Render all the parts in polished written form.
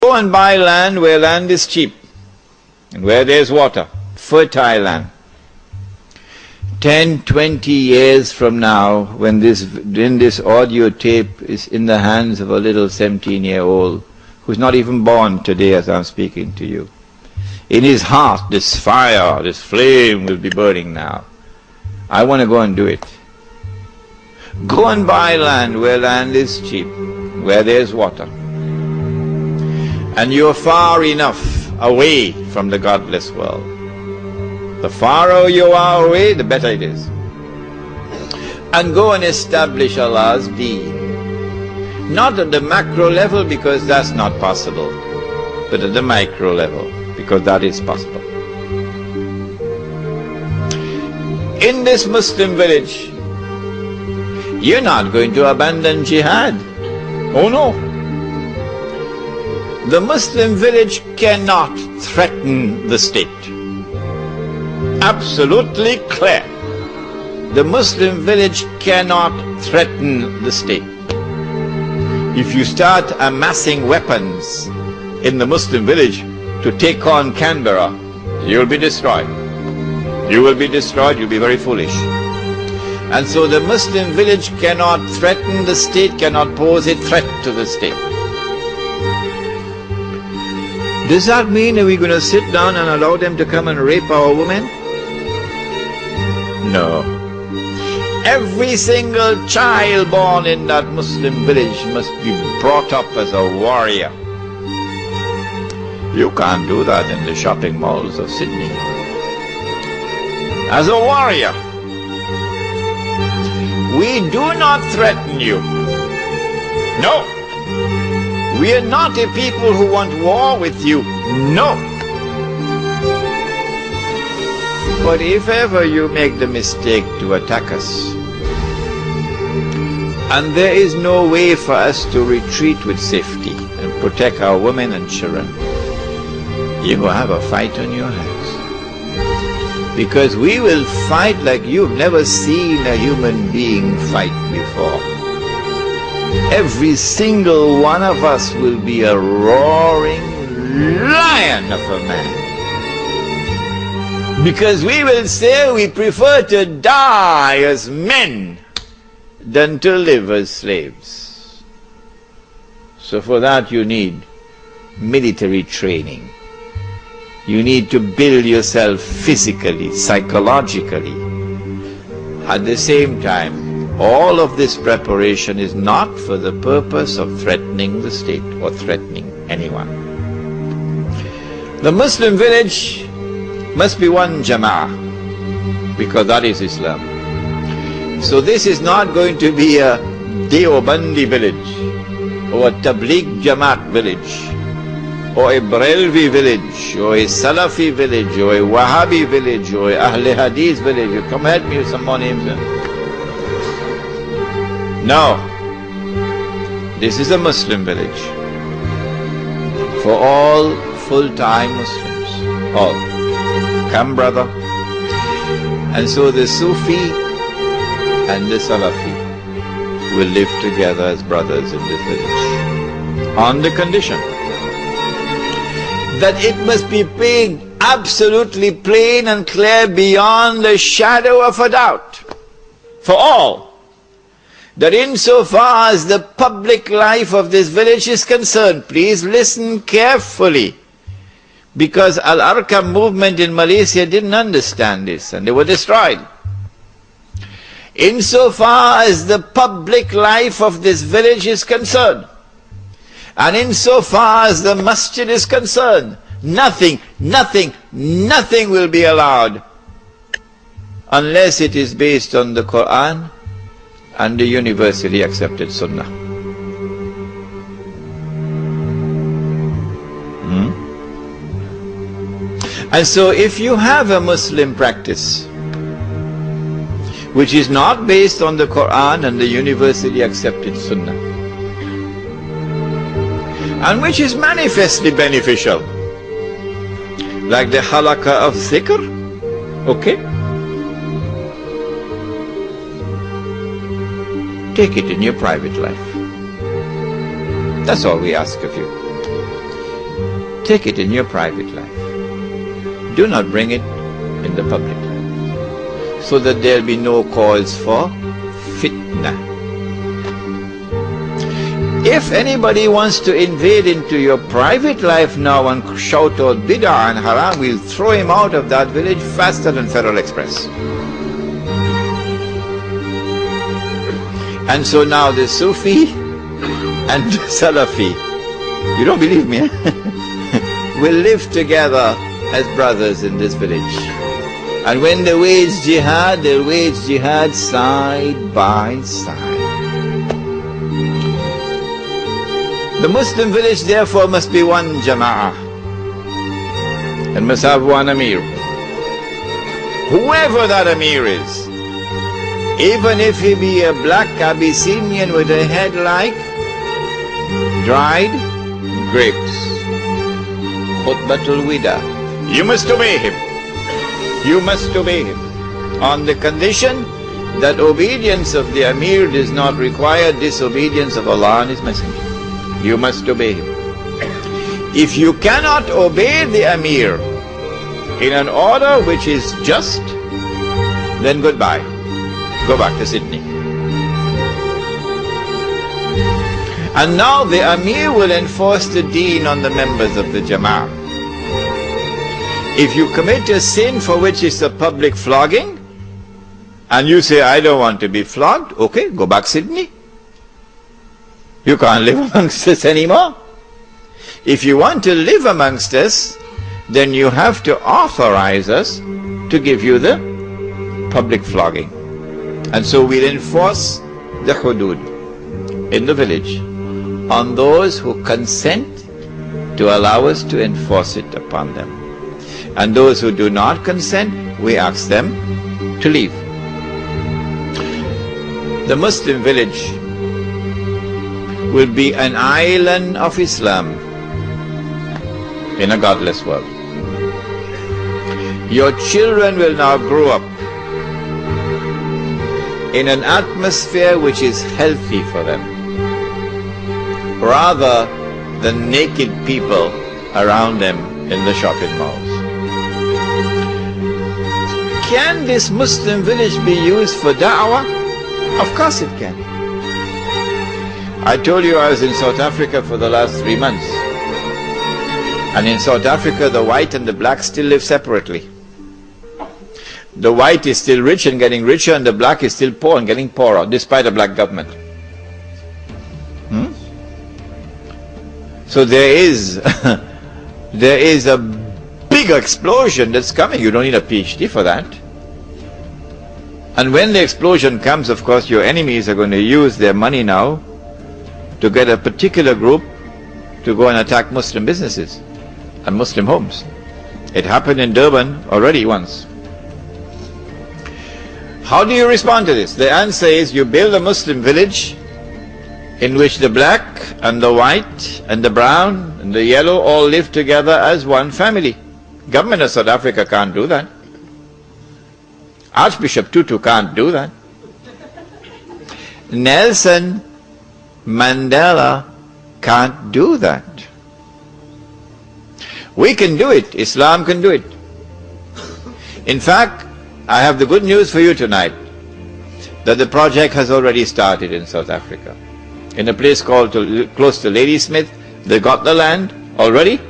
Go and buy land where land is cheap and where there's water, fertile land. 10, 20 years from now, when this audio tape is in the hands of a little 17-year-old who's not even born today as I'm speaking to you, in his heart this fire, this flame will be burning now. I want to go and do it. Go and buy land where land is cheap, where there's water. And you're far enough away from the godless world. The farther you are away, the better it is. And go and establish Allah's deen. Not at the macro level, because that's not possible, but at the micro level, because that is possible. In this Muslim village, you're not going to abandon jihad. Oh no. The Muslim village cannot threaten the state. Absolutely clear. The Muslim village cannot threaten the state. If you start amassing weapons in the Muslim village to take on Canberra, you'll be destroyed. You will be destroyed, you'll be very foolish. And so the Muslim village cannot threaten the state, cannot pose a threat to the state. Does that mean that we're going to sit down and allow them to come and rape our women? No. Every single child born in that Muslim village must be brought up as a warrior. You can't do that in the shopping malls of Sydney. As a warrior. We do not threaten you. No. We are not a people who want war with you. No. But if ever you make the mistake to attack us, and there is no way for us to retreat with safety and protect our women and children, you're going to have a fight on your hands. Because we will fight like you've never seen a human being fight before. Every single one of us will be a roaring lion of a man. Because we will say we prefer to die as men than to live as slaves. So for that you need military training. You need to build yourself physically, psychologically. At the same time, all of this preparation is not for the purpose of threatening the state or threatening anyone. The Muslim village must be one jama'ah, because that is Islam. So this is not going to be a Deobandi village, or a Tabligh Jamaat village, or a Barelvi village, or a Salafi village, or a Wahhabi village, or a Ahle Hadith village. Come help me with some more names. No. This is a Muslim village. For all full-time Muslims. All. Come, brother. And so the Sufi and the Salafi will live together as brothers in this village. On the condition that it must be made absolutely plain and clear beyond the shadow of a doubt for all, that insofar as the public life of this village is concerned, please listen carefully, because Al-Arqam movement in Malaysia didn't understand this and they were destroyed. Insofar as the public life of this village is concerned, and insofar as the masjid is concerned, nothing will be allowed unless it is based on the Quran and the universally accepted Sunnah. And so if you have a Muslim practice which is not based on the Quran and the universally accepted Sunnah, and which is manifestly beneficial, like the halaqah of zikr, okay? Take it in your private life. That's all we ask of you. take it in your private life. Do not bring it in the public life, so that there will be no cause for fitna. If anybody wants to invade into your private life now and shout out bid'ah and haram, we'll throw him out of that village faster than Federal Express. And so now the Sufi and the Salafi, you don't believe me, will live together as brothers in this village. And when they wage jihad, they'll wage jihad side by side. The Muslim village therefore must be one jama'ah and must have one amir. Whoever that amir is, even if he be a black Abyssinian with a head like dried grapes, khutbatul wida, you must obey him. You must obey him on the condition that obedience of the amir does not require disobedience of Allah and His Messenger. You must obey him. If you cannot obey the amir in an order which is just, then goodbye. Go back to Sydney. And now the amir will enforce the deen on the members of the Jama'ah. If you commit a sin for which is a public flogging, and you say, I don't want to be flogged, okay, go back Sydney. You can't live amongst us anymore. If you want to live amongst us, then you have to authorize us to give you the public flogging. And so we'll enforce the hudud in the village on those who consent to allow us to enforce it upon them. And those who do not consent, we ask them to leave. The Muslim village will be an island of Islam in a godless world. Your children will now grow up in an atmosphere which is healthy for them, rather than naked people around them in the shopping malls. Can this Muslim village be used for da'wah? Of course it can. I told you I was in South Africa for the last 3 months. And in South Africa, the white and the black still live separately. The white is still rich and getting richer, and the black is still poor and getting poorer, despite a black government. So there is a big explosion that's coming. You don't need a PhD for that. And when the explosion comes, of course, your enemies are going to use their money now to get a particular group to go and attack Muslim businesses and Muslim homes. It happened in Durban already once. How do you respond to this? The answer is you build a Muslim village in which the black and the white and the brown and the yellow all live together as one family. Government of South Africa can't do that. Archbishop Tutu can't do that. Nelson Mandela can't do that. We can do it. Islam can do it. In fact, I have the good news for you tonight, that the project has already started in South Africa. In a place called close to Ladysmith, they got the land already,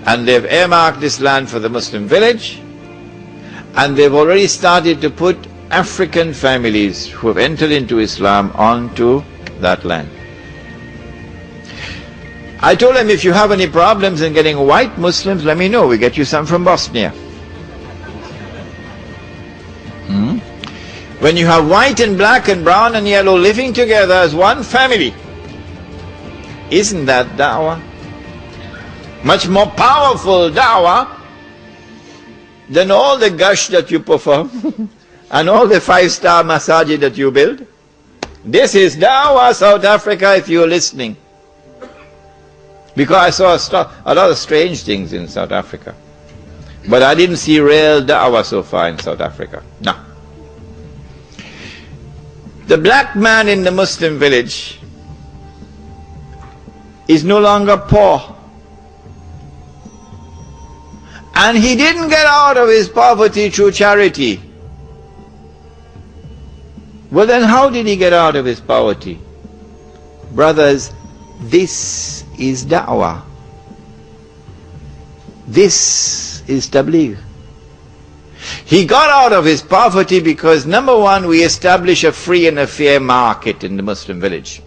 and they've earmarked this land for the Muslim village, and they've already started to put African families who have entered into Islam onto that land. I told them, if you have any problems in getting white Muslims, let me know. We get you some from Bosnia. When you have white and black and brown and yellow living together as one family, isn't that da'wah? Much more powerful da'wah than all the gush that you perform and all the 5-star masajid that you build. This is da'wah, South Africa, if you're listening. Because I saw a lot of strange things in South Africa. But I didn't see real da'wah so far in South Africa. No. The black man in the Muslim village is no longer poor. And he didn't get out of his poverty through charity. Well then, how did he get out of his poverty? Brothers, this is da'wah. This is tabligh. He got out of his poverty because, number one, we establish a free and a fair market in the Muslim village,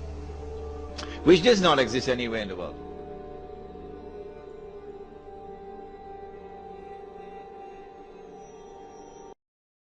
which does not exist anywhere in the world.